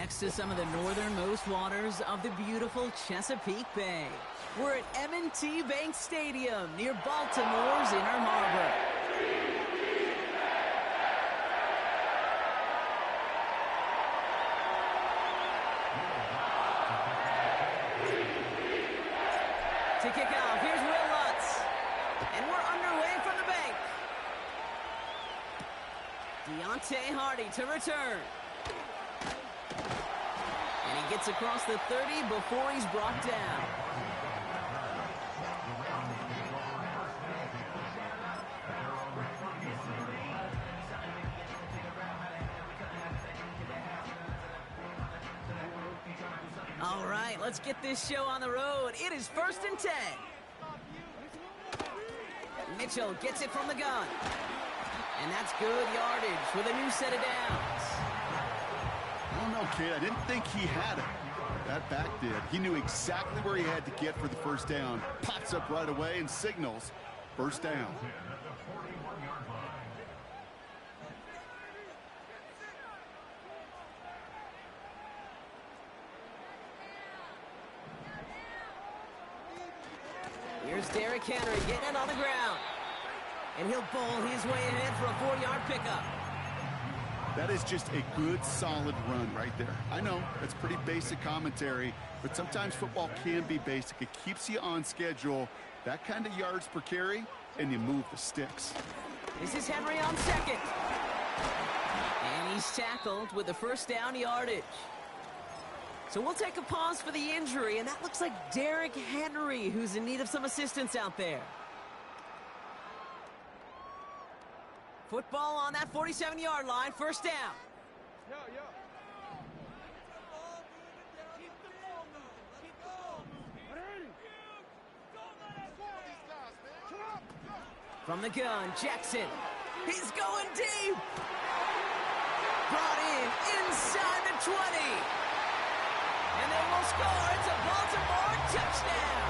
next to some of the northernmost waters of the beautiful Chesapeake Bay. We're at M&T Bank Stadium near Baltimore's Inner Harbor. To kick off, here's Will Lutz. And we're underway from the bank. Deontay Hardy to return. And he gets across the 30 before he's brought down. All right, let's get this show on the road. It is 1st and 10. Mitchell gets it from the gun. And that's good yardage with a new set of downs. I don't know, kid. I didn't think he had it. That back did. He knew exactly where he had to get for the first down. Pops up right away and signals first down. Here's Derrick Henry getting it on the ground. And he'll bowl his way ahead for a 4-yard pickup. That is just a good, solid run right there. I know, that's pretty basic commentary, but sometimes football can be basic. It keeps you on schedule, that kind of yards per carry, and you move the sticks. This is Henry on second. And he's tackled with the first down yardage. So we'll take a pause for the injury, and that looks like Derrick Henry, who's in need of some assistance out there. Football on that 47-yard line, first down. From the gun, Jackson. He's going deep. Brought in inside the 20. And they will score. It's a Baltimore touchdown.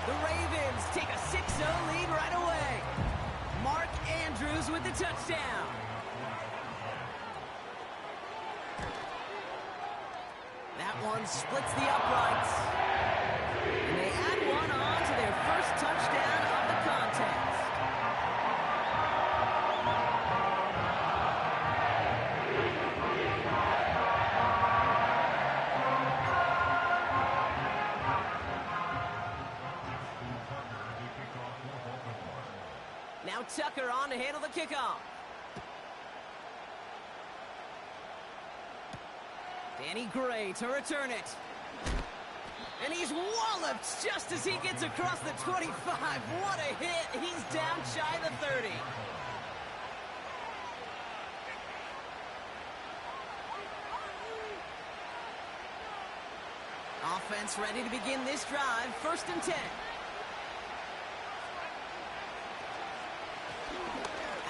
The Ravens take a 6-0 lead right away. Mark Andrews with the touchdown. That one splits the uprights. And they add one on to their first touchdown of the contest. Now Tucker on to handle the kickoff. Danny Gray to return it. And he's walloped just as he gets across the 25. What a hit. He's down shy of the 30. Offense ready to begin this drive. 1st and 10.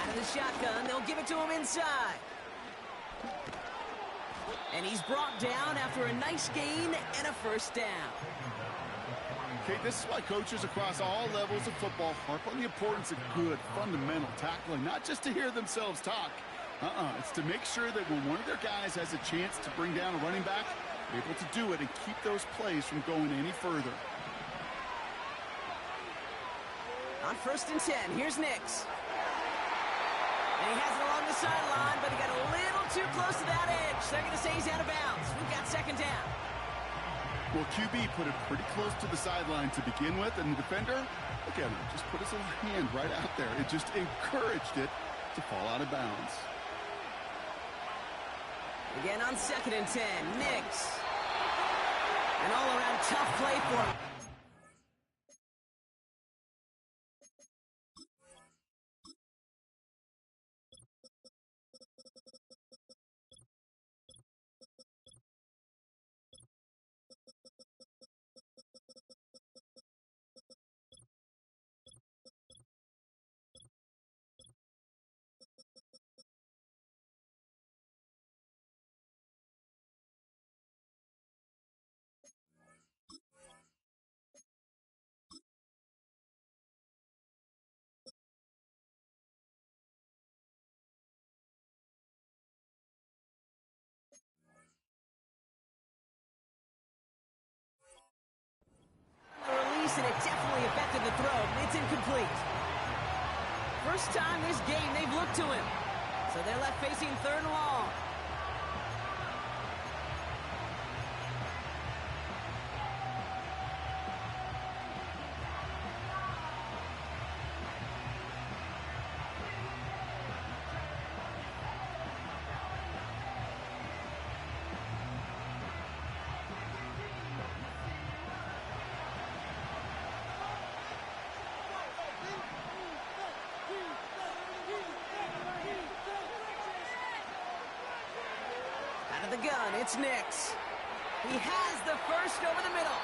Out of the shotgun, they'll give it to him inside. And he's brought down after a nice gain and a first down. Okay, this is why coaches across all levels of football harp on the importance of good, fundamental tackling, not just to hear themselves talk. It's to make sure that when one of their guys has a chance to bring down a running back, they're able to do it and keep those plays from going any further. On 1st and 10, here's Nix. And he has it along the sideline, but he got a little too close to that edge. They're going to say he's out of bounds. We've got 2nd down. Well, QB put it pretty close to the sideline to begin with, and the defender, look at him, just put his little hand right out there. It just encouraged it to fall out of bounds. Again on 2nd and 10, Nix. An all-around tough play for him. first time this game they've looked to him. So they're left facing 3rd and long. The gun, it's Nix. He has the first over the middle.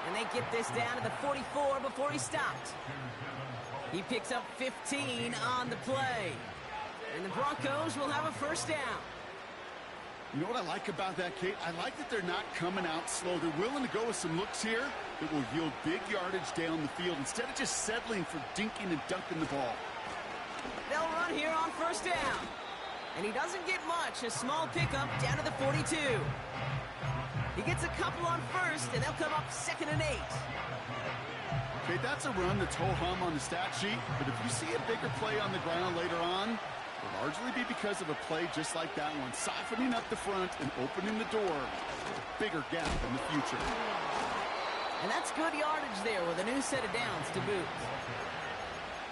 And they get this down to the 44 before he stopped. He picks up 15 on the play. And the Broncos will have a first down. You know what I like about that, Kate? I like that they're not coming out slow. They're willing to go with some looks here that will yield big yardage down the field instead of just settling for dinking and dunking the ball. They'll run here on first down. And he doesn't get much. A small pickup down to the 42. He gets a couple on first, and they'll come up 2nd and 8. Okay, that's a run that's ho-hum on the stat sheet, but if you see a bigger play on the ground later on, it'll largely be because of a play just like that one, softening up the front and opening the door for a bigger gap in the future. And that's good yardage there with a new set of downs to boot.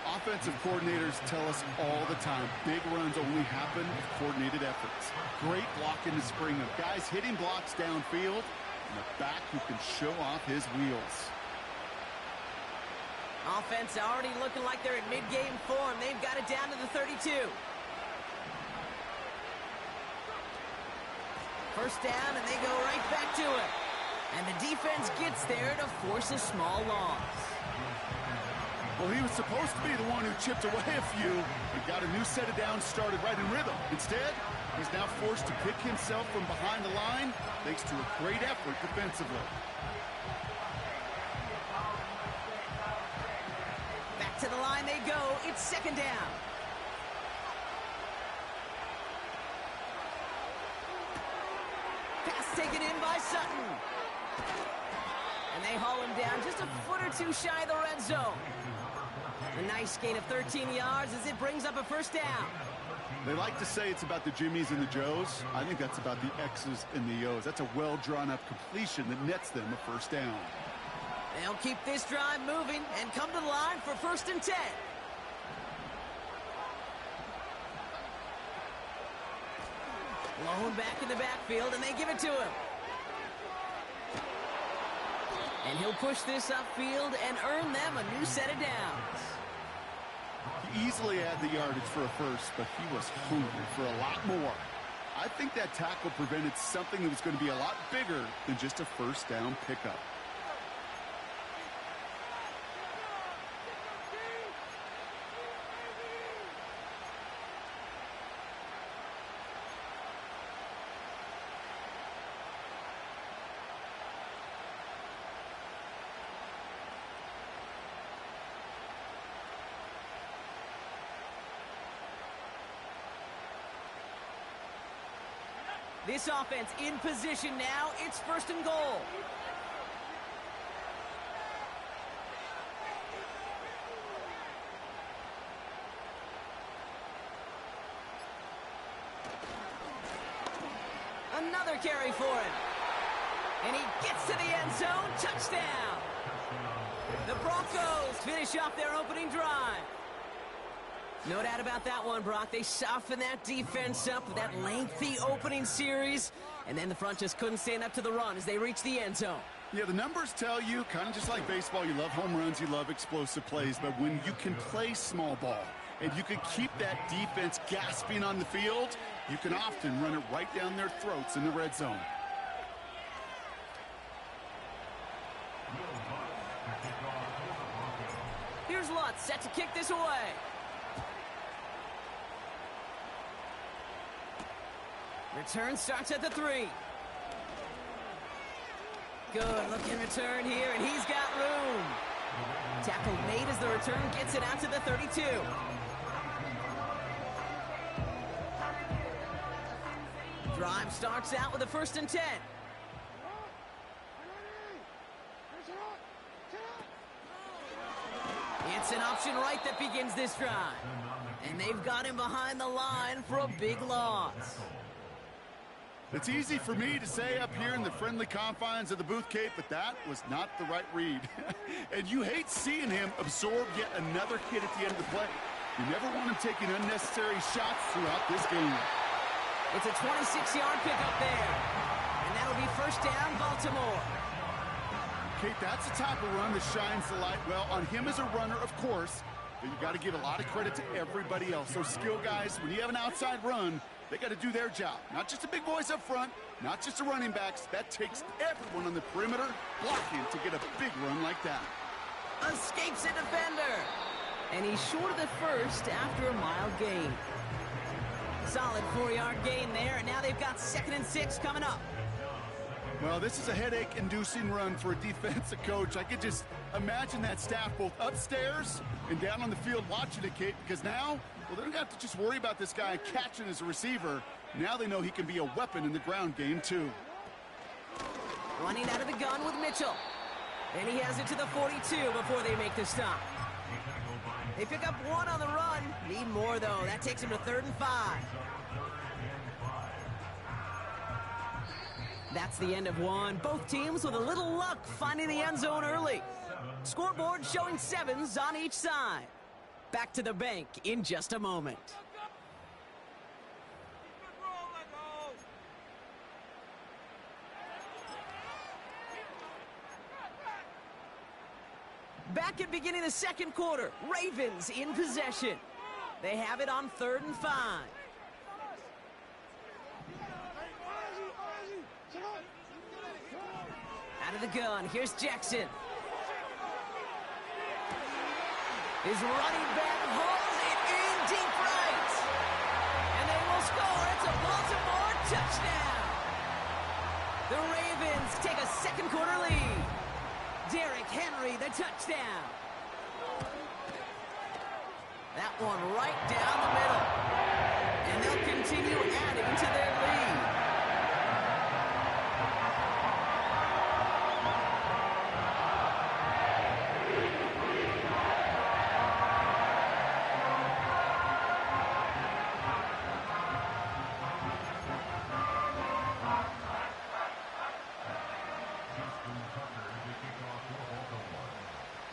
Offensive coordinators tell us all the time, big runs only happen with coordinated efforts. Great blocking to spring of guys hitting blocks downfield, and a back who can show off his wheels. Offense already looking like they're in mid-game form. They've got it down to the 32. First down, and they go right back to it. And the defense gets there to force a small loss. Well, he was supposed to be the one who chipped away a few, but got a new set of downs started right in rhythm. Instead, he's now forced to pick himself from behind the line thanks to a great effort defensively. Back to the line they go. It's 2nd down. Pass taken in by Sutton. And they haul him down just a foot or two shy of the red zone. A nice gain of 13 yards as it brings up a first down. They like to say it's about the Jimmies and the Joes. I think that's about the X's and the O's. That's a well-drawn-up completion that nets them a first down. They'll keep this drive moving and come to the line for 1st and 10. Lone back in the backfield, and they give it to him. And he'll push this upfield and earn them a new set of downs. He easily had the yardage for a first, but he was hungry for a lot more. I think that tackle prevented something that was going to be a lot bigger than just a first down pickup. This offense in position now. It's 1st and goal. Another carry for him. And he gets to the end zone. Touchdown. The Broncos finish off their opening drive. No doubt about that one, Brock. They softened that defense up with that lengthy opening series, and then the front just couldn't stand up to the run as they reached the end zone. Yeah, the numbers tell you, kind of just like baseball, you love home runs, you love explosive plays, but when you can play small ball and you can keep that defense gasping on the field, you can often run it right down their throats in the red zone. Here's Lutz set to kick this away. Return starts at the 3. Good looking return here, and he's got room. Tackle made as the return gets it out to the 32. Drive starts out with a 1st and 10. It's an option right that begins this drive. And they've got him behind the line for a big loss. It's easy for me to say up here in the friendly confines of the booth, Kate, but that was not the right read. And you hate seeing him absorb yet another hit at the end of the play. You never want him taking unnecessary shots throughout this game. It's a 26-yard pickup there. And that'll be first down, Baltimore. Kate, that's the type of run that shines the light well on him as a runner, of course, but you got to give a lot of credit to everybody else. Those skill guys, when you have an outside run, they got to do their job. Not just the big boys up front, not just the running backs. That takes everyone on the perimeter blocking to get a big run like that. Escapes a defender. And he's short of the first after a mild gain. Solid 4-yard gain there, and now they've got 2nd and 6 coming up. Well, this is a headache-inducing run for a defensive coach. I could just imagine that staff both upstairs and down on the field watching it, Kate, because now, well, they don't have to just worry about this guy catching as a receiver. Now they know he can be a weapon in the ground game, too. Running out of the gun with Mitchell. And he has it to the 42 before they make the stop. They pick up 1 on the run. Need more, though. That takes him to 3rd and 5. That's the end of one. Both teams with a little luck finding the end zone early. Scoreboard showing 7s on each side. Back to the bank in just a moment. Back at beginning the second quarter. Ravens in possession. They have it on 3rd and 5. Out of the gun, here's Jackson. His running back hauls it in deep right. And they will score. It's a Baltimore touchdown. The Ravens take a second quarter lead. Derrick Henry, the touchdown. That one right down the middle. And they'll continue adding to their lead.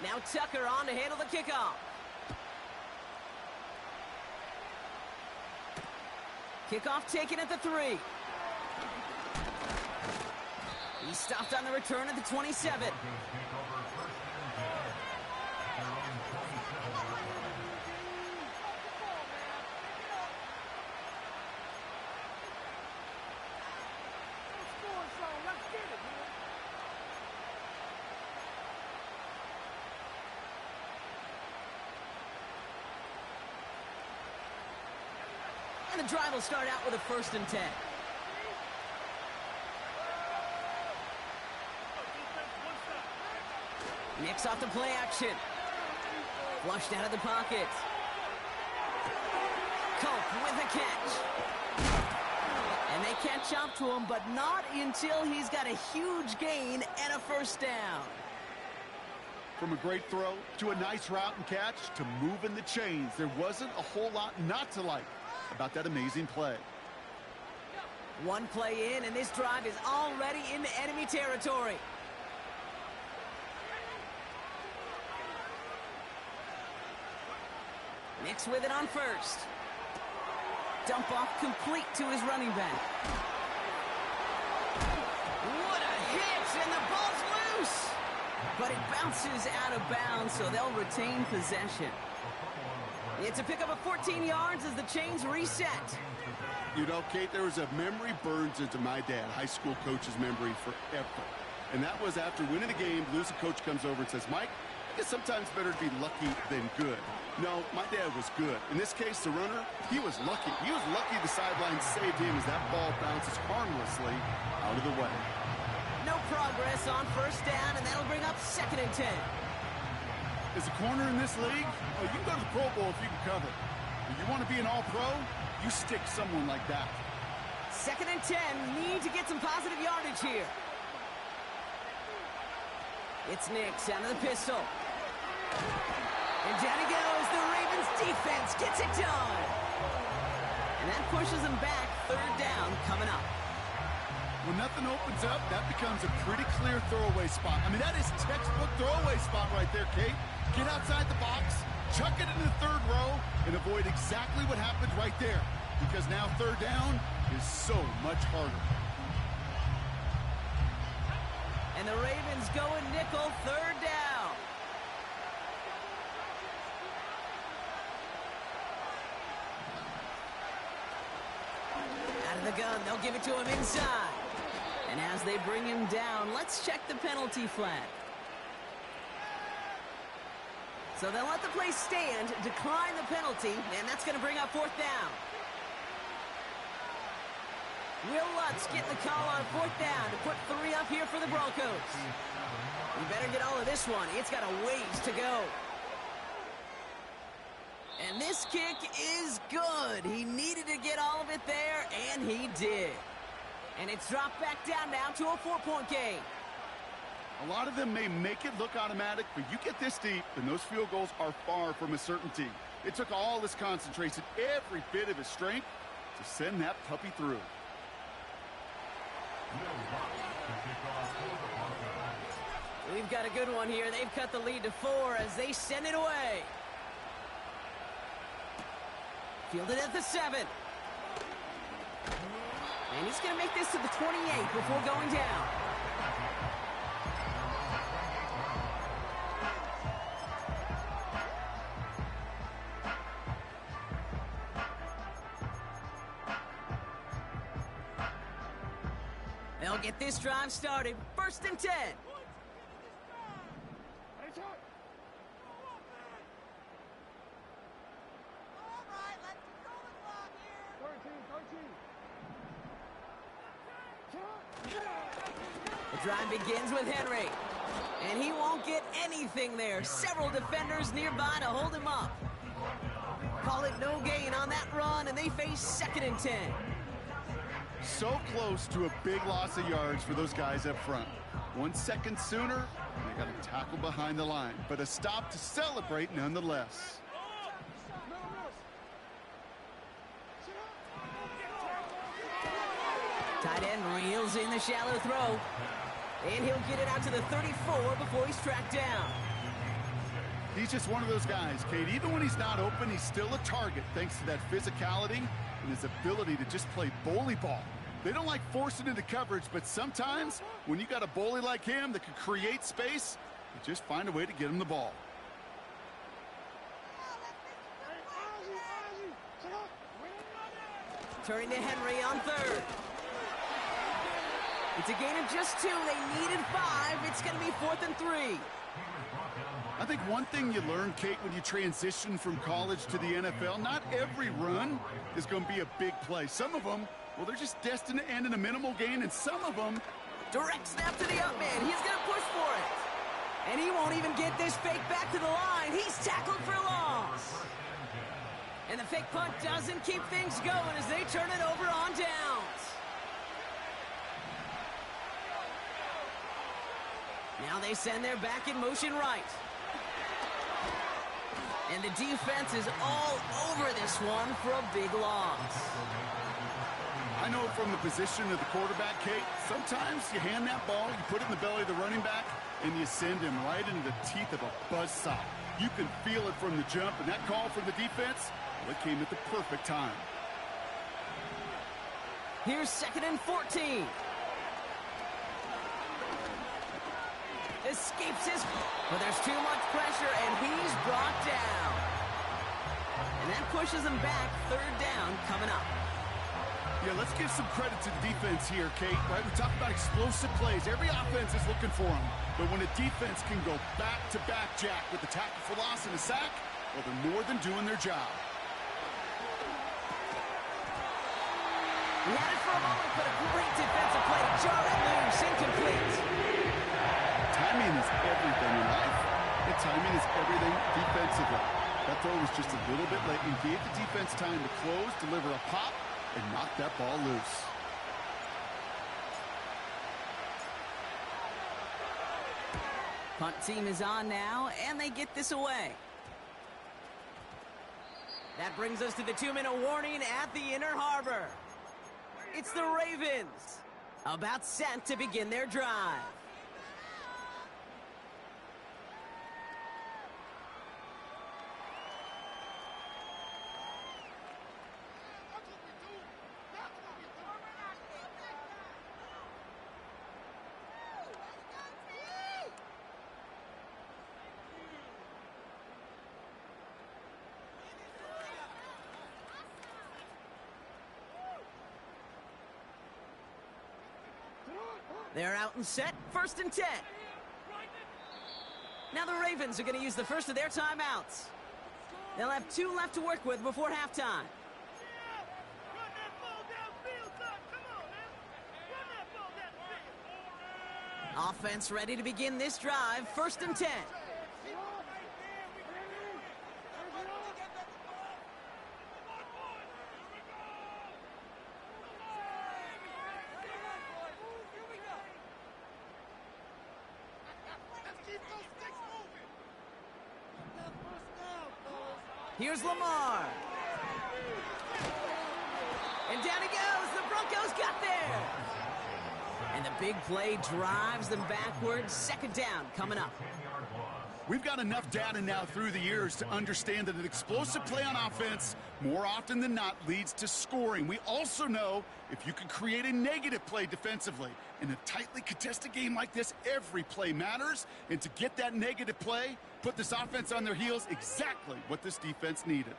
Now Tucker on to handle the kickoff. Kickoff taken at the 3. He stopped on the return at the 27. And the drive will start out with a 1st and 10. Nicks off the play action. Flushed out of the pocket. Cope with a catch. And they catch up to him, but not until he's got a huge gain and a 1st down. From a great throw to a nice route and catch to moving the chains, there wasn't a whole lot not to like about that amazing play. One play in, and this drive is already into enemy territory. Nicks with it on 1st. Dump off complete to his running back. What a hit, and the ball's loose. But it bounces out of bounds, so they'll retain possession. It's a pickup of 14 yards as the chains reset. You know, Kate, there was a memory burns into my dad, high school coach's memory forever. And that was after winning the game, losing coach comes over and says, Mike, I guess sometimes better to be lucky than good. No, my dad was good. In this case, the runner, he was lucky. He was lucky the sideline saved him as that ball bounces harmlessly out of the way. No progress on 1st down, and that'll bring up 2nd and 10. As a corner in this league, well, you can go to the Pro Bowl if you can cover. If you want to be an all-pro, you stick someone like that. 2nd and 10, need to get some positive yardage here. It's Nicks out of the pistol. And down he goes. The Ravens defense gets it done. And that pushes them back. Third down coming up. When nothing opens up, that becomes a pretty clear throwaway spot. I mean, that is textbook throwaway spot right there, Kate. Get outside the box, chuck it into the third row, and avoid exactly what happened right there. Because now third down is so much harder. And the Ravens going nickel, third down. Out of the gun, they'll give it to him inside. And as they bring him down, let's check the penalty flag. So they'll let the play stand, decline the penalty, and that's going to bring up fourth down. Will Lutz getting the call on fourth down to put 3 up here for the Broncos. You better get all of this one. It's got a ways to go. And this kick is good. He needed to get all of it there, and he did. And it's dropped back down now to a 4-point game. A lot of them may make it look automatic, but you get this deep, and those field goals are far from a certainty. It took all his concentration, every bit of his strength, to send that puppy through. We've got a good one here. They've cut the lead to 4 as they send it away. Fielded at the 7. And he's going to make this to the 28 before going down. They'll get this drive started. 1st and 10. The drive begins with Henry. And he won't get anything there. Several defenders nearby to hold him up. Call it no gain on that run, and they face 2nd and 10. So close to a big loss of yards for those guys up front. 1 second sooner, they got a tackle behind the line. But a stop to celebrate nonetheless. Tight end reels in the shallow throw. And he'll get it out to the 34 before he's tracked down. He's just one of those guys, Kate. Even when he's not open, he's still a target thanks to that physicality and his ability to just play bully ball. They don't like forcing into coverage, but sometimes when you got a bully like him that can create space, you just find a way to get him the ball. Turning to Henry on 3rd. It's a gain of just 2. They needed 5. It's going to be 4th and 3. I think one thing you learn, Kate, when you transition from college to the NFL, not every run is going to be a big play. Some of them, well, they're just destined to end in a minimal gain, and some of them... Direct snap to the up man. He's going to push for it. And he won't even get this fake back to the line. He's tackled for a loss. And the fake punt doesn't keep things going as they turn it over on downs. Now they send their back in motion right. And the defense is all over this one for a big loss. I know from the position of the quarterback, Kate, sometimes you hand that ball, you put it in the belly of the running back, and you send him right into the teeth of a buzzsaw. You can feel it from the jump, and that call from the defense, well, it came at the perfect time. Here's 2nd and 14. Escapes his, but there's too much pressure, and he's brought down. And that pushes him back. 3rd down coming up. Yeah, let's give some credit to the defense here, Kate. Right? We talk about explosive plays. Every offense is looking for them. But when a defense can go back-to-back, Jack, with the tackle for loss and a sack, well, they're more than doing their job. He had it for a moment, but a great defensive play. Jar it loose, incomplete. Timing is everything in life, and timing is everything defensively. That throw was just a little bit late and gave the defense time to close, deliver a pop, and knock that ball loose. Punt team is on now, and they get this away. That brings us to the 2-minute warning at the Inner Harbor. It's the Ravens, about set to begin their drive. They're out and set, 1st and 10. Now the Ravens are going to use the first of their timeouts. They'll have 2 left to work with before halftime. Offense ready to begin this drive, 1st and 10. Here's Lamar. And down he goes. The Broncos got there. And the big play drives them backwards. 2nd down coming up. We've got enough data now through the years to understand that an explosive play on offense more often than not leads to scoring. We also know if you can create a negative play defensively. In a tightly contested game like this, every play matters. And to get that negative play, put this offense on their heels, exactly what this defense needed.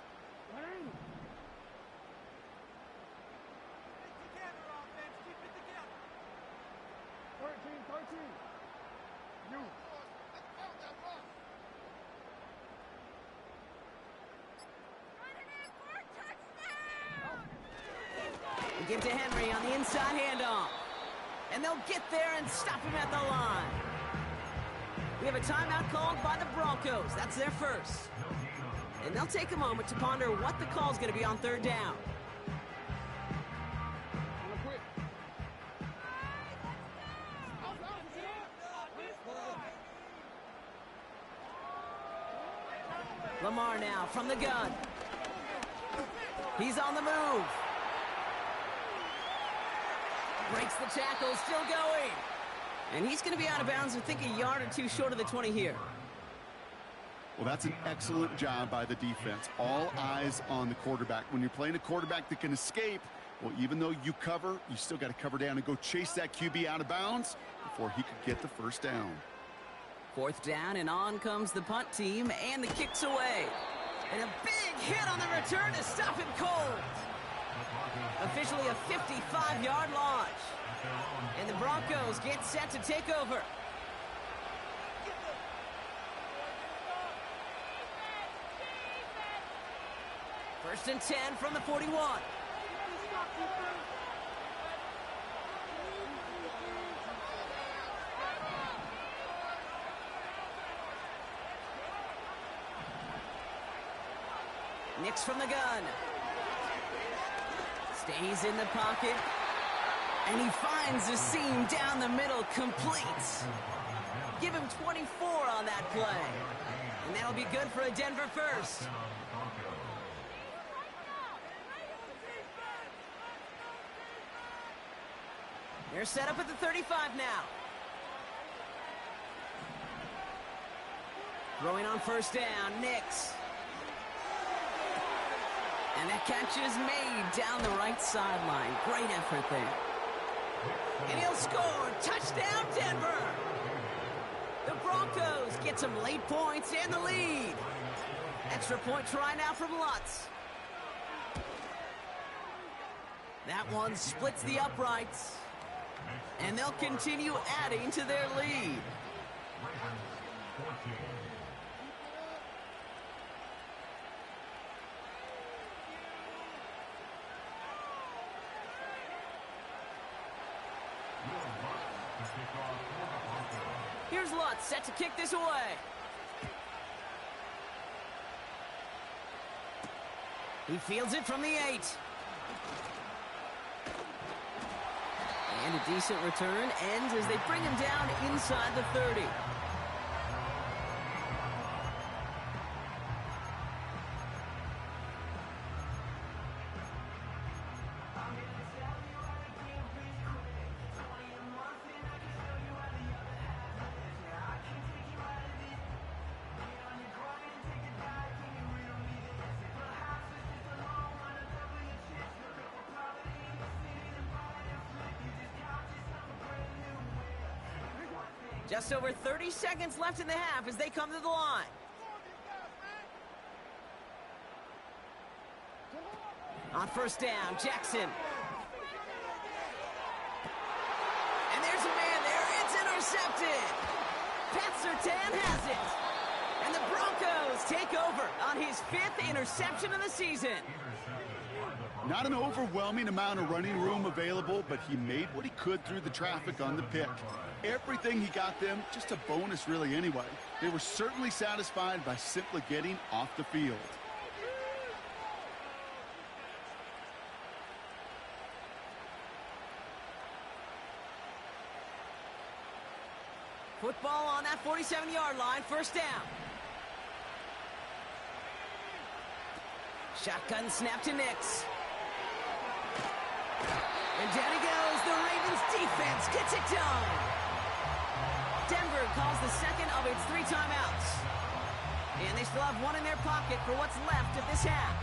Give to Henry on the inside handoff. And they'll get there and stop him at the line. We have a timeout called by the Broncos. That's their first. And they'll take a moment to ponder what the call's going to be on 3rd down. Lamar now from the gun. He's on the move. Breaks the tackle, still going. And he's going to be out of bounds, I think a yard or 2 short of the 20 here. Well, that's an excellent job by the defense. All eyes on the quarterback. When you're playing a quarterback that can escape, well, even though you cover, you still got to cover down and go chase that QB out of bounds before he could get the 1st down. 4th down, and on comes the punt team, and the kick's away. And a big hit on the return to stop him cold. Officially a 55-yard launch. And the Broncos get set to take over. First and 10 from the 41. Nix from the gun. Stays in the pocket. And he finds a seam down the middle, complete. Give him 24 on that play. And that'll be good for a Denver first. They're set up at the 35 now. Throwing on 1st down, Nix. And that catch is made down the right sideline. Great effort there. And he'll score. Touchdown, Denver. The Broncos get some late points and the lead. Extra point try now from Lutz. That one splits the uprights. And they'll continue adding to their lead. Here's Lutz set to kick this away. He fields it from the 8. And a decent return ends as they bring him down inside the 30. Just over 30 seconds left in the half as they come to the line. On first down, Jackson. And there's a man there. It's intercepted. Pat Surtain has it. And the Broncos take over on his 5th interception of the season. Not an overwhelming amount of running room available, but he made what he could through the traffic on the pick. Everything he got them, just a bonus really anyway. They were certainly satisfied by simply getting off the field. Football on that 47-yard line, first down. Shotgun snap to Nix. And down he goes. The Ravens defense gets it done. Denver calls the second of its 3 timeouts. And they still have one in their pocket for what's left of this half.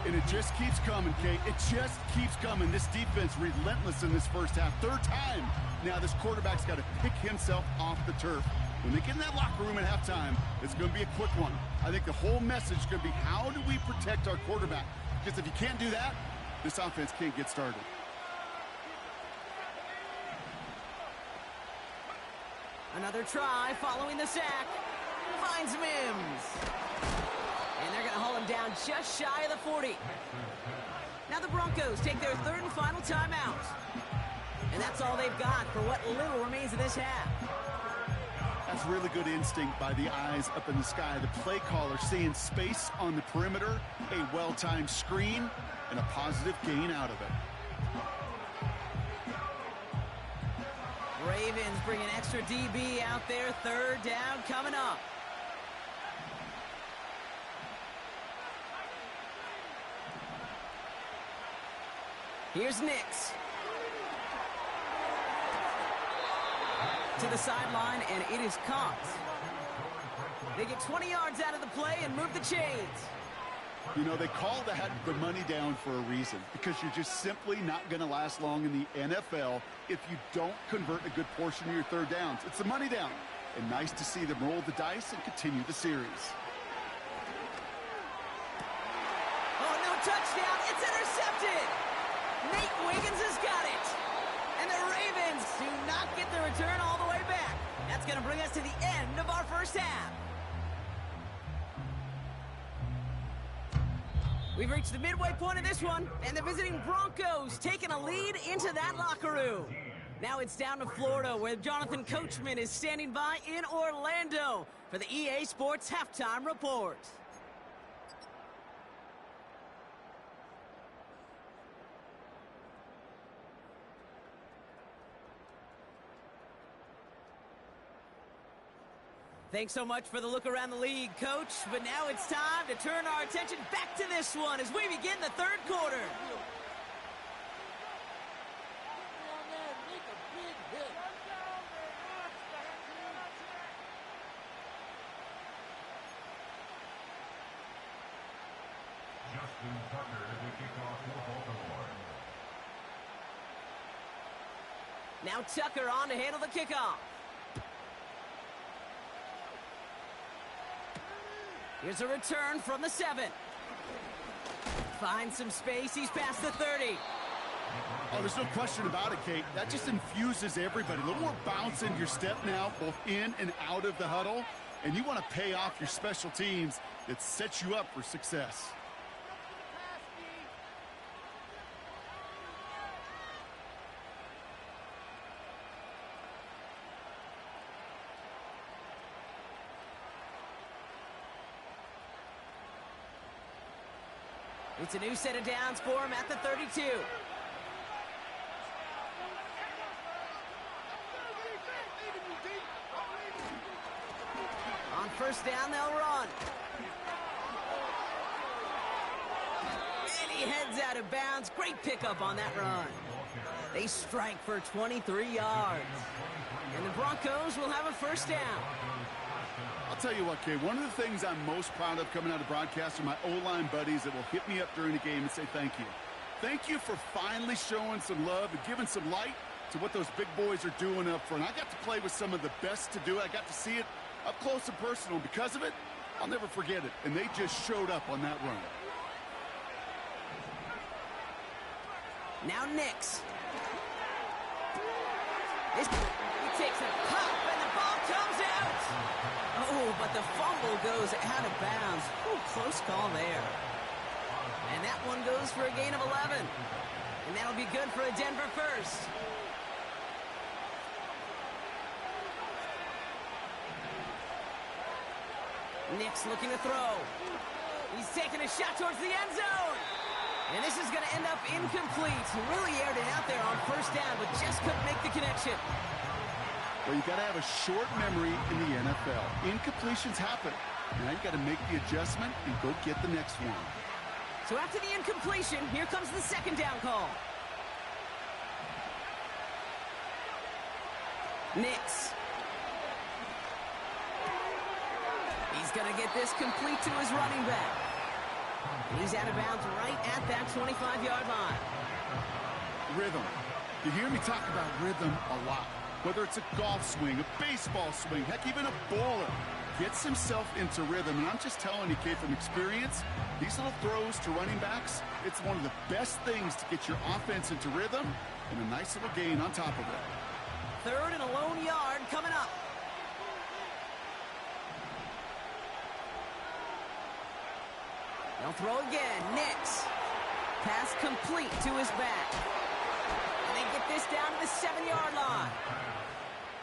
And it just keeps coming, Kate. It just keeps coming. This defense relentless in this first half. 3rd time. Now this quarterback's got to pick himself off the turf. When they get in that locker room at halftime, it's going to be a quick one. I think the whole message is going to be, how do we protect our quarterback? Because if you can't do that, this offense can't get started. Another try following the sack. Finds Mims. And they're going to haul him down just shy of the 40. Now the Broncos take their 3rd and final timeout. And that's all they've got for what little remains of this half. That's really good instinct by the eyes up in the sky. The play caller seeing space on the perimeter, a well-timed screen, and a positive gain out of it. Ravens bring an extra DB out there. 3rd down coming up. Here's Nix. To the sideline, and it is caught. They get 20 yards out of the play and move the chains. You know, they call that the money down for a reason, because you're just simply not going to last long in the NFL if you don't convert a good portion of your 3rd downs. It's the money down. And nice to see them roll the dice and continue the series. Oh, no touchdown. It's intercepted. Nate Wiggins has got it. And the Ravens do not get the return all the way back. That's going to bring us to the end of our first half. We've reached the midway point of this one, and the visiting Broncos taking a lead into that locker room. Now it's down to Florida, where Jonathan Coachman is standing by in Orlando for the EA Sports Halftime Report. Thanks so much for the look around the league, Coach. But now it's time to turn our attention back to this one as we begin the 3rd quarter. Now Tucker on to handle the kickoff. Here's a return from the 7. Finds some space. He's past the 30. Oh, there's no question about it, Kate. That just infuses everybody. A little more bounce in your step now, both in and out of the huddle. And you want to pay off your special teams that sets you up for success. It's a new set of downs for him at the 32. On first down, they'll run. And he heads out of bounds. Great pickup on that run. They strike for 23 yards. And the Broncos will have a first down. I'll tell you what, Kay, one of the things I'm most proud of coming out of broadcast are my O-line buddies that will hit me up during the game and say thank you. Thank you for finally showing some love and giving some light to what those big boys are doing up front. I got to play with some of the best to do it. I got to see it up close and personal. Because of it, I'll never forget it. And they just showed up on that run. Now Nix. He takes a pop, and the ball comes out. Oh, but the fumble goes out of bounds. Ooh, close call there. And that one goes for a gain of 11. And that'll be good for a Denver first. Nix looking to throw. He's taking a shot towards the end zone. And this is going to end up incomplete. He really aired it out there on first down, but just couldn't make the connection. Well, you got to have a short memory in the NFL. Incompletions happen. Now you got to make the adjustment and go get the next one. So after the incompletion, here comes the second down call. Nix. He's going to get this complete to his running back. He's out of bounds right at that 25-yard line. Rhythm. You hear me talk about rhythm a lot. Whether it's a golf swing, a baseball swing, heck, even a bowler gets himself into rhythm. And I'm just telling you, kid, from experience, these little throws to running backs, it's one of the best things to get your offense into rhythm and a nice little gain on top of it. Third and a lone yard coming up. They'll throw again. Nix. Pass complete to his back. And they get this down to the 7-yard line.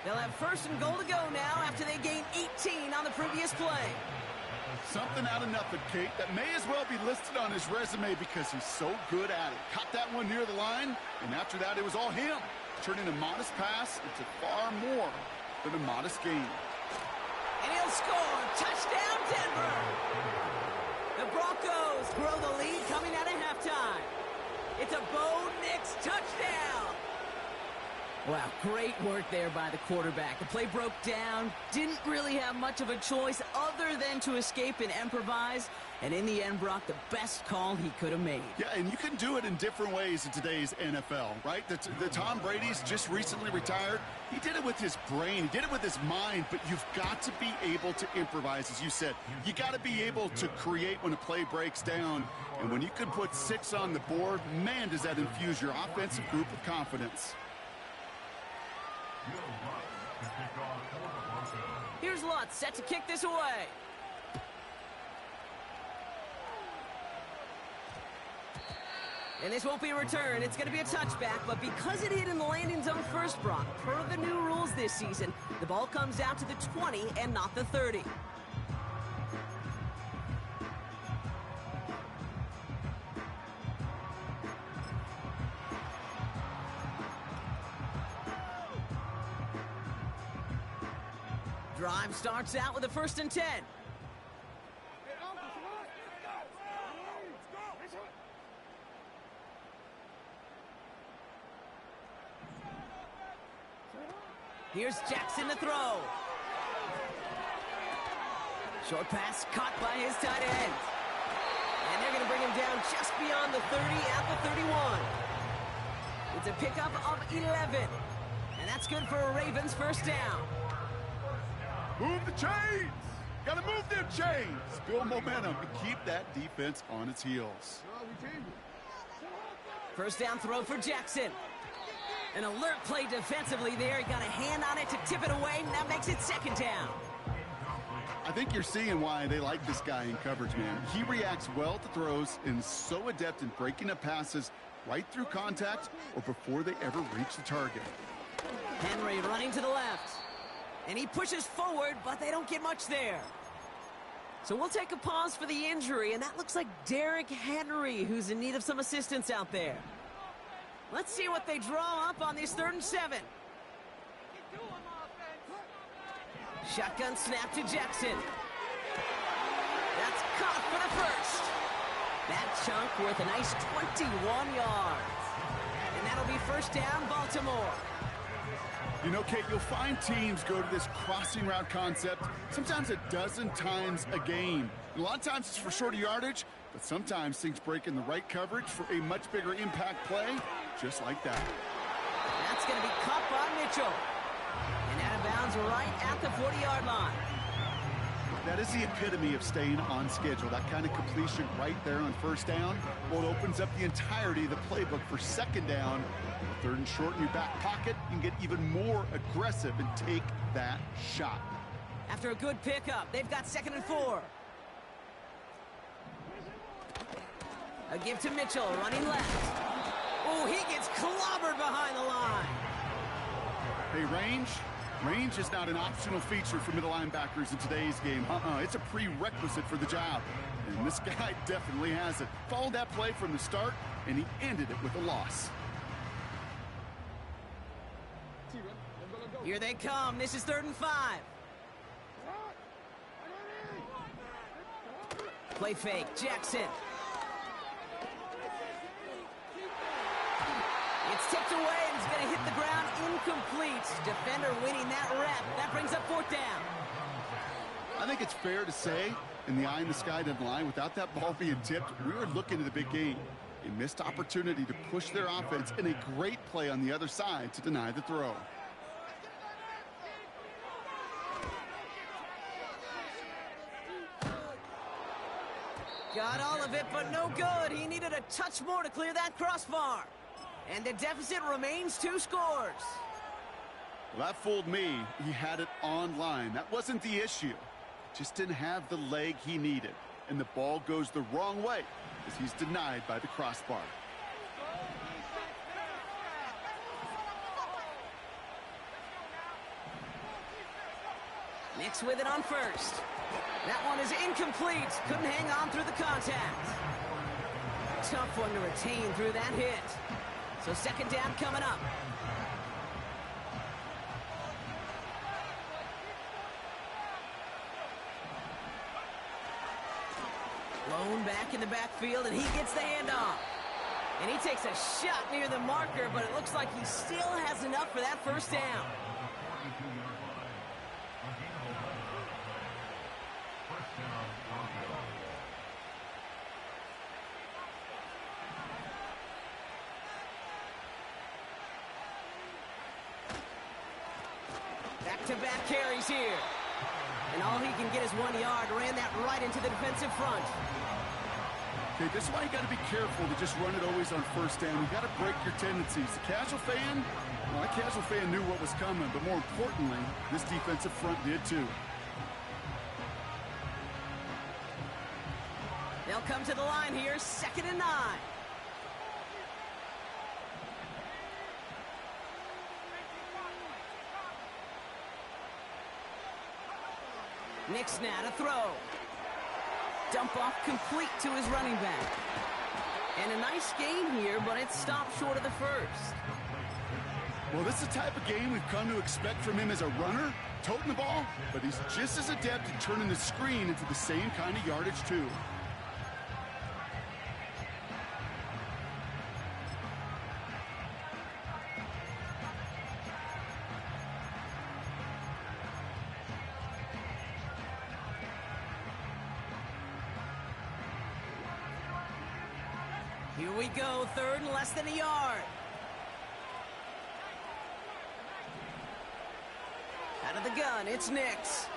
They'll have first and goal to go now after they gain 18 on the previous play. Something out of nothing, Kate, that may as well be listed on his resume because he's so good at it. Caught that one near the line, and after that, it was all him. Turning a modest pass into far more than a modest gain. And he'll score. Touchdown, Denver. The Broncos grow the lead coming out of halftime. It's a Bo Nix touchdown. Wow, great work there by the quarterback. The play broke down, didn't really have much of a choice other than to escape and improvise, and in the end brought the best call he could have made. Yeah, and you can do it in different ways in today's NFL, right? The Tom Brady's just recently retired. He did it with his brain. He did it with his mind, but you've got to be able to improvise, as you said. You got to be able to create when a play breaks down, and when you can put 6 on the board, man, does that infuse your offensive group with confidence. Here's Lutz set to kick this away. And this won't be a return. It's going to be a touchback, but because it hit in the landing zone first, Brock, per the new rules this season, the ball comes out to the 20 and not the 30. Drive starts out with a 1st and 10. Here's Jackson to throw. Short pass caught by his tight end. And they're going to bring him down just beyond the 30 at the 31. It's a pickup of 11. And that's good for a Ravens first down. Move the chains! Gotta move them chains! Build momentum and keep that defense on its heels. First down throw for Jackson. An alert play defensively there. He got a hand on it to tip it away, and that makes it 2nd down. I think you're seeing why they like this guy in coverage, man. He reacts well to throws and is so adept in breaking up passes right through contact or before they ever reach the target. Henry running to the left. And he pushes forward, but they don't get much there. So we'll take a pause for the injury, and that looks like Derrick Henry, who's in need of some assistance out there. Let's see what they draw up on this 3rd and 7. Shotgun snap to Jackson. That's caught for the first. That chunk worth a nice 21 yards. And that'll be first down, Baltimore. You know, Kate, you'll find teams go to this crossing route concept sometimes a dozen times a game. And a lot of times it's for shorter yardage, but sometimes things break in the right coverage for a much bigger impact play, just like that. That's going to be caught by Mitchell. And out of bounds right at the 40-yard line. That is the epitome of staying on schedule. That kind of completion right there on first down. Well, it opens up the entirety of the playbook for second down. Third and short in your back pocket, you can get even more aggressive and take that shot. After a good pickup, they've got 2nd and 4. A give to Mitchell, running left. Oh, he gets clobbered behind the line. Hey, range is not an optional feature for middle linebackers in today's game. It's a prerequisite for the job. And this guy definitely has it. Followed that play from the start, and he ended it with a loss. Here they come. This is 3rd and 5. Play fake. Jackson. It's tipped away, and it's going to hit the ground incomplete. Defender winning that rep. That brings up 4th down. I think it's fair to say, in the eye in the sky doesn't lie, without that ball being tipped, we were looking at the big game. A missed opportunity to push their offense, and a great play on the other side to deny the throw. Got all of it, but no good. He needed a touch more to clear that crossbar. And the deficit remains 2 scores. Well, that fooled me. He had it on line. That wasn't the issue. Just didn't have the leg he needed. And the ball goes the wrong way as he's denied by the crossbar. Nix with it on first. That one is incomplete. Couldn't hang on through the contact. Tough one to retain through that hit. So 2nd down coming up. Lone back in the backfield, and he gets the handoff. And he takes a shot near the marker, but it looks like he still has enough for that 1st down. Back-to-back carries here. And all he can get is 1 yard. Ran that right into the defensive front. Okay, this is why you got to be careful to just run it always on first down. You got to break your tendencies. The casual fan, well, that casual fan knew what was coming, but more importantly, this defensive front did too. They'll come to the line here, 2nd and 9. Nix now to throw. Dump off complete to his running back. And a nice gain here, but it stopped short of the 1st. Well, this is the type of game we've come to expect from him as a runner, toting the ball, but he's just as adept at turning the screen into the same kind of yardage, too. Here we go, 3rd and less than a yard. Out of the gun, it's Nix.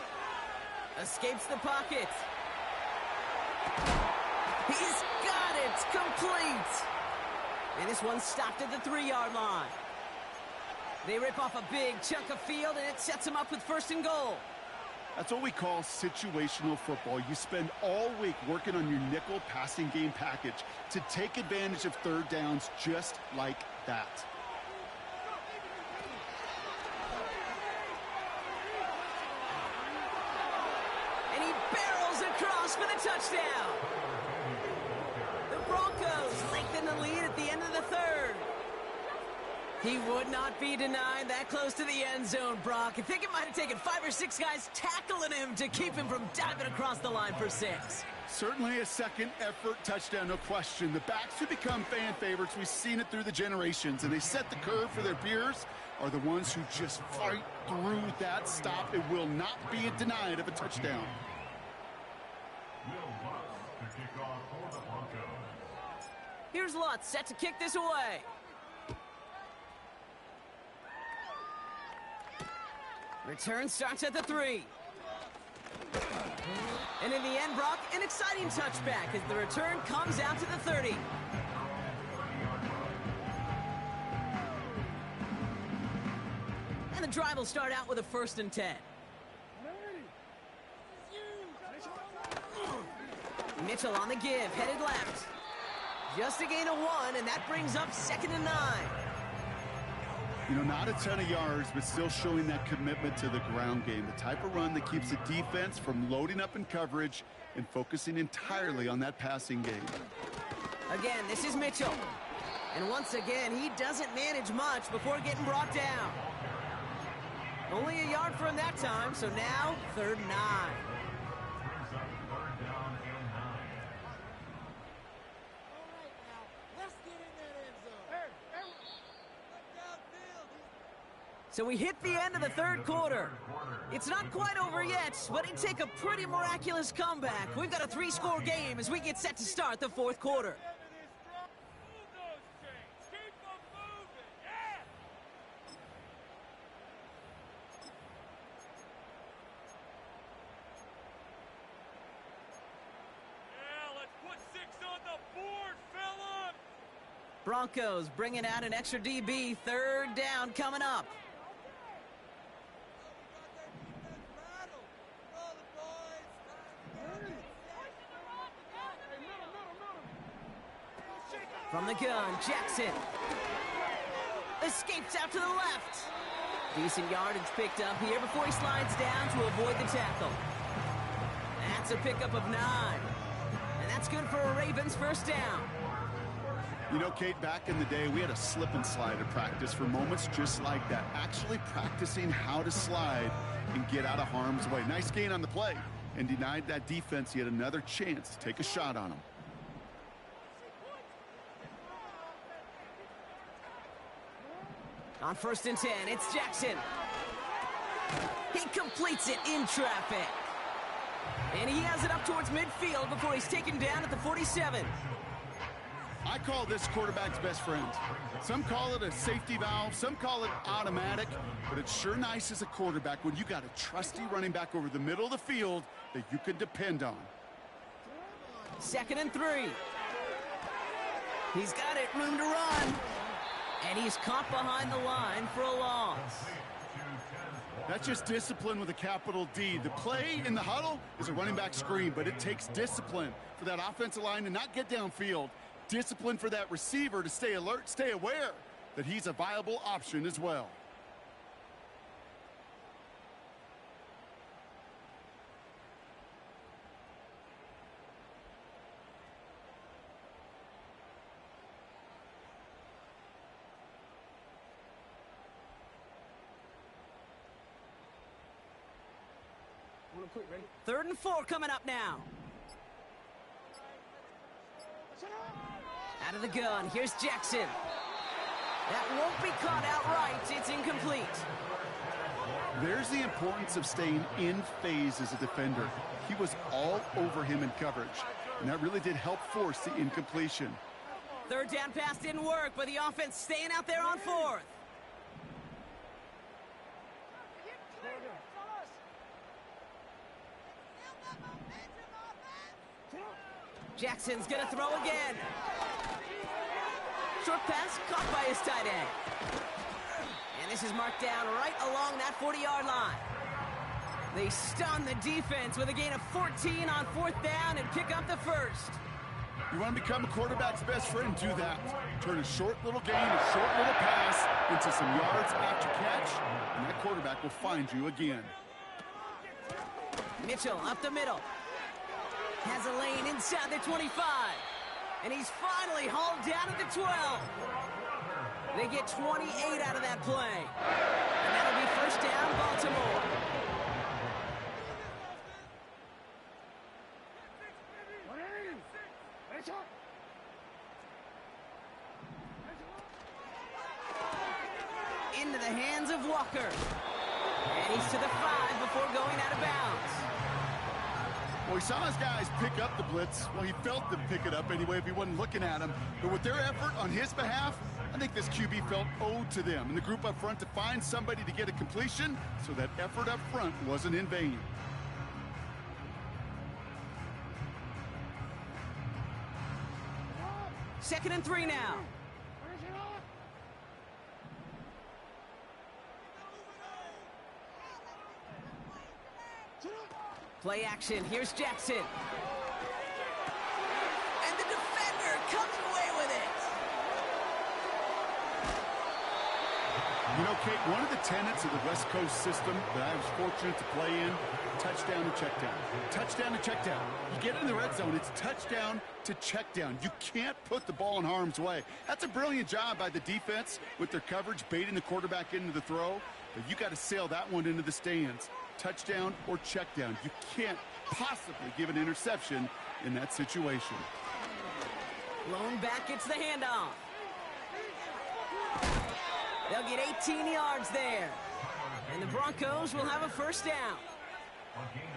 Escapes the pocket. He's got it, complete. And this one stopped at the 3-yard line. They rip off a big chunk of field, and it sets them up with 1st and goal. That's what we call situational football. You spend all week working on your nickel passing game package to take advantage of 3rd downs just like that. And he barrels across for the touchdown. The Broncos lengthen the lead at the end of the 3rd. He would not be denied that close to the end zone, Brock. I think it might have taken 5 or 6 guys tackling him to keep him from diving across the line for 6. Certainly a second effort touchdown, no question. The backs who become fan favorites, we've seen it through the generations, and they set the curve for their peers, are the ones who just fight through that stop. It will not be denied of a touchdown. Here's Lutz set to kick this away. Return starts at the 3. And in the end, Brock, an exciting touchback as the return comes out to the 30. And the drive will start out with a 1st and 10. Mitchell on the give, headed left. Just a gain of 1, and that brings up 2nd and 9. You know, not a ton of yards, but still showing that commitment to the ground game. The type of run that keeps the defense from loading up in coverage and focusing entirely on that passing game. Again, this is Mitchell. And once again, he doesn't manage much before getting brought down. Only a yard for him that time, so now 3rd and 9. So we hit the end of the 3rd quarter. It's not quite over yet, but it'd take a pretty miraculous comeback. We've got a 3-score game as we get set to start the 4th quarter. Broncos bringing out an extra DB. 3rd down coming up. From the gun, Jackson. Escapes out to the left. Decent yardage picked up here before he slides down to avoid the tackle. That's a pickup of 9. And that's good for a Ravens 1st down. You know, Kate, back in the day, we had a slip and slide at practice for moments just like that. Actually practicing how to slide and get out of harm's way. Nice gain on the play and denied that defense yet another chance to take a shot on him. On 1st and 10, it's Jackson. He completes it in traffic. And he has it up towards midfield before he's taken down at the 47. I call this quarterback's best friend. Some call it a safety valve, some call it automatic, but it's sure nice as a quarterback when you got a trusty running back over the middle of the field that you can depend on. 2nd and 3. He's got it, room to run. And he's caught behind the line for a loss. That's just discipline with a capital D. The play in the huddle is a running back screen, but it takes discipline for that offensive line to not get downfield. Discipline for that receiver to stay alert, stay aware that he's a viable option as well. Ready? 3rd and 4 coming up now. Out of the gun, here's Jackson. That won't be caught outright. It's incomplete. There's the importance of staying in phase as a defender. He was all over him in coverage, and that really did help force the incompletion. 3rd down pass didn't work, but the offense staying out there on 4th. Jackson's gonna throw again. Short pass caught by his tight end. And this is marked down right along that 40-yard line. They stun the defense with a gain of 14 on 4th down and pick up the 1st. You want to become a quarterback's best friend? Do that. Turn a short little gain, a short little pass into some yards after catch, and that quarterback will find you again. Mitchell up the middle. Has a lane inside the 25. And he's finally hauled down at the 12. They get 28 out of that play. And that'll be 1st down, Baltimore. Into the hands of Walker. And he's to the 5 before going out of bounds. Well, he saw his guys pick up the blitz. Well, he felt them pick it up anyway if he wasn't looking at him. But with their effort on his behalf, I think this QB felt owed to them and the group up front to find somebody to get a completion so that effort up front wasn't in vain. Second and 3 now. Play action. Here's Jackson. And the defender comes away with it. You know, Kate, one of the tenets of the West Coast system that I was fortunate to play in, touchdown to check down. Touchdown to check down. You get in the red zone, it's touchdown to check down. You can't put the ball in harm's way. That's a brilliant job by the defense with their coverage, baiting the quarterback into the throw. But you got to sail that one into the stands. Touchdown or check down. You can't possibly give an interception in that situation. Blown back, it's the handoff. They'll get 18 yards there. And the Broncos will have a first down.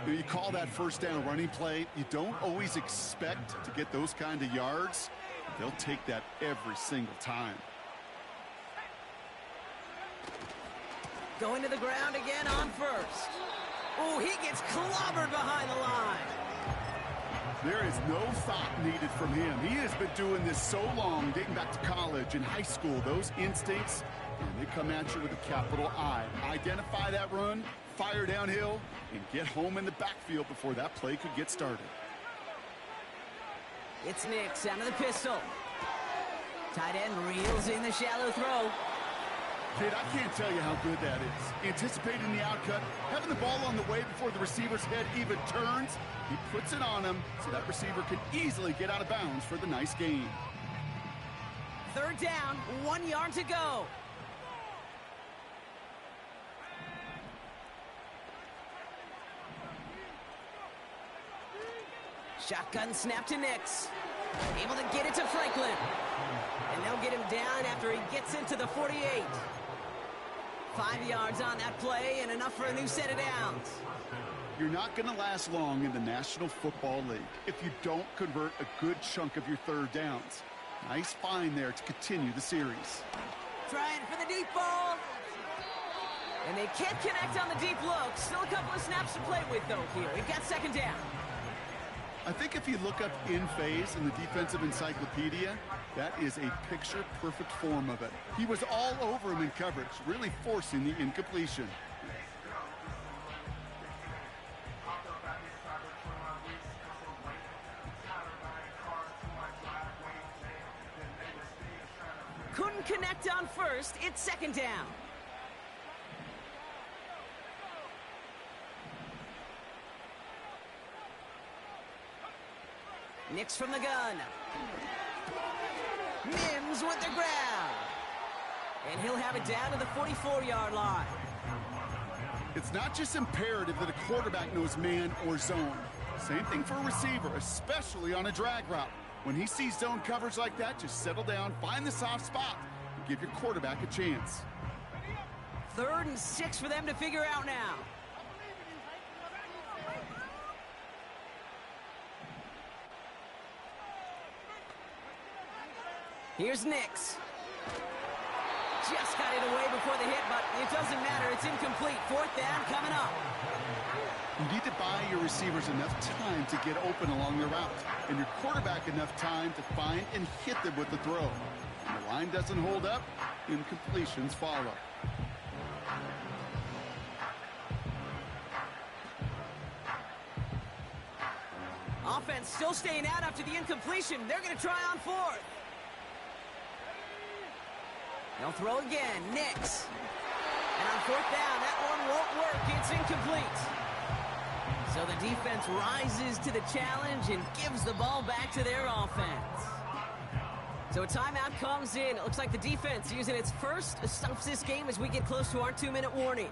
You call that first down running play. You don't always expect to get those kind of yards. They'll take that every single time. Going to the ground again on first. Oh, he gets clobbered behind the line. There is no thought needed from him. He has been doing this so long, dating back to college and high school. Those instincts, and they come at you with a capital I. Identify that run, fire downhill, and get home in the backfield before that play could get started. It's Nix out of the pistol. Tight end reels in the shallow throw. Kid, I can't tell you how good that is. Anticipating the outcut, having the ball on the way before the receiver's head even turns. He puts it on him so that receiver can easily get out of bounds for the nice gain. Third down, 1 yard to go. Shotgun snap to Nix. Able to get it to Franklin. And they'll get him down after he gets into the 48. 5 yards on that play and enough for a new set of downs. You're not going to last long in the National Football League if you don't convert a good chunk of your third downs. Nice find there to continue the series. Trying for the deep ball. And they can't connect on the deep look. Still a couple of snaps to play with, though, here. We've got second down. I think if you look up in phase in the defensive encyclopedia, that is a picture-perfect form of it. He was all over him in coverage, really forcing the incompletion. Couldn't connect on first. It's second down. Nix from the gun. Mims with the ground. And he'll have it down to the 44-yard line. It's not just imperative that a quarterback knows man or zone. Same thing for a receiver, especially on a drag route. When he sees zone coverage like that, just settle down, find the soft spot, and give your quarterback a chance. 3rd and 6 for them to figure out now. Here's Nix. Just got it away before the hit, but it doesn't matter. It's incomplete. 4th down coming up. You need to buy your receivers enough time to get open along the route, and your quarterback enough time to find and hit them with the throw. When the line doesn't hold up, incompletions follow. Offense still staying out after the incompletion. They're going to try on 4th. They'll throw again. Nix. And on 4th down, that one won't work. It's incomplete. So the defense rises to the challenge and gives the ball back to their offense. So a timeout comes in. It looks like the defense using its first stops this game as we get close to our 2-minute warning.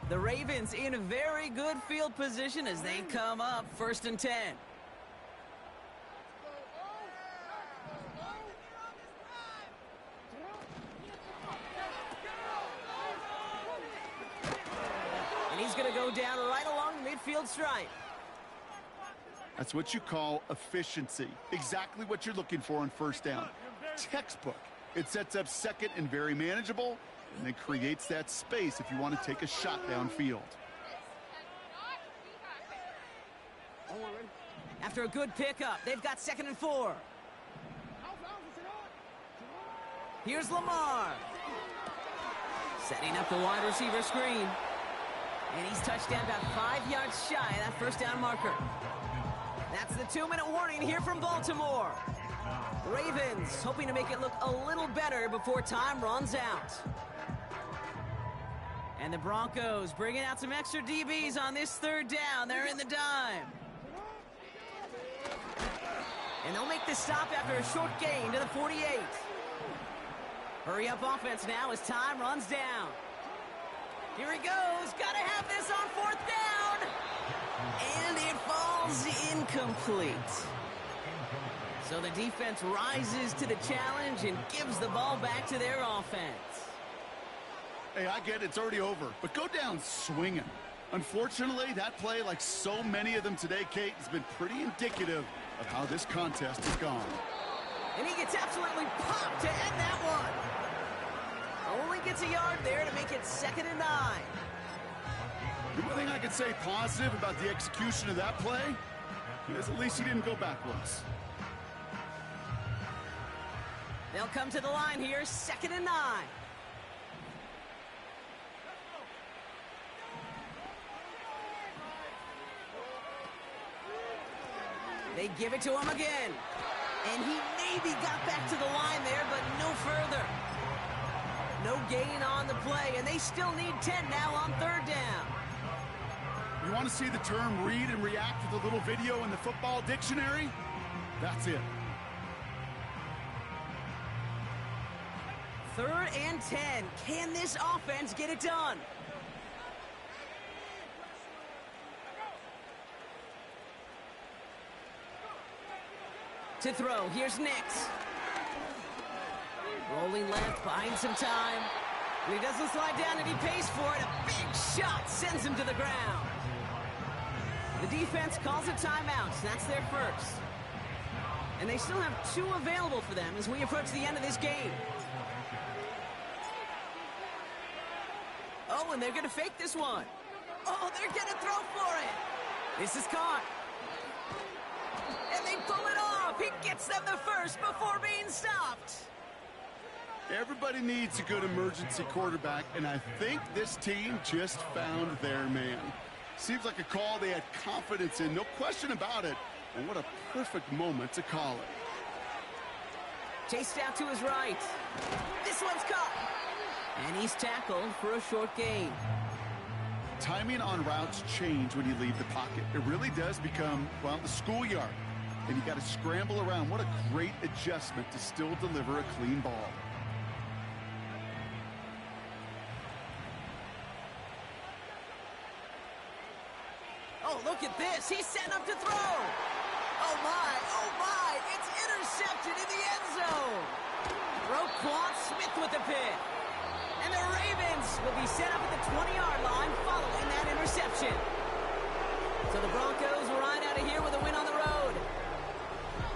The Ravens in a very good field position as they come up 1st and 10. midfield stripe. That's what you call efficiency. Exactly what you're looking for on first down. Textbook. It sets up second and very manageable, and then creates that space if you want to take a shot downfield. After a good pickup, they've got 2nd and 4. Here's Lamar. Setting up the wide receiver screen. And he's touched down about 5 yards shy of that first down marker. That's the 2-minute warning here from Baltimore. Ravens hoping to make it look a little better before time runs out. And the Broncos bringing out some extra DBs on this 3rd down. They're in the dime. And they'll make the stop after a short gain to the 48. Hurry up offense now as time runs down. Here he goes. Got to have this on 4th down. And it falls incomplete. So the defense rises to the challenge and gives the ball back to their offense. Hey, I get it's already over, but go down swinging. Unfortunately, that play, like so many of them today, Kate, has been pretty indicative of how this contest has gone. And he gets absolutely popped to end that one. Only gets a yard there to make it 2nd and 9. The only thing I can say positive about the execution of that play is at least he didn't go backwards. They'll come to the line here, 2nd and 9. They give it to him again. And he maybe got back to the line there, but no further. No gain on the play, and they still need 10 now on 3rd down. You want to see the term read and react with a little video in the football dictionary? That's it. 3rd and 10. Can this offense get it done? To throw, here's Nix. Rolling left, buying some time. And he doesn't slide down, and he pays for it. A big shot sends him to the ground. The defense calls a timeout. That's their first. And they still have 2 available for them as we approach the end of this game. Oh, and they're going to fake this one. Oh, they're going to throw for it. This is caught. And they pull it off. He gets them the first before being stopped. Everybody needs a good emergency quarterback, and I think this team just found their man. Seems like a call they had confidence in, no question about it. And what a perfect moment to call it. Chased out to his right. This one's caught. And he's tackled for a short gain. Timing on routes change when you leave the pocket. It really does become, well, the schoolyard. And you got to scramble around. What a great adjustment to still deliver a clean ball. Oh, look at this. He's setting up to throw. Oh, my. It's intercepted in the end zone. Roquan Smith with the pick. And the Ravens will be set up at the 20-yard line following that interception. So the Broncos ride out of here with a win on the road.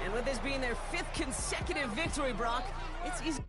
And with this being their 5th consecutive victory, Brock, it's easy.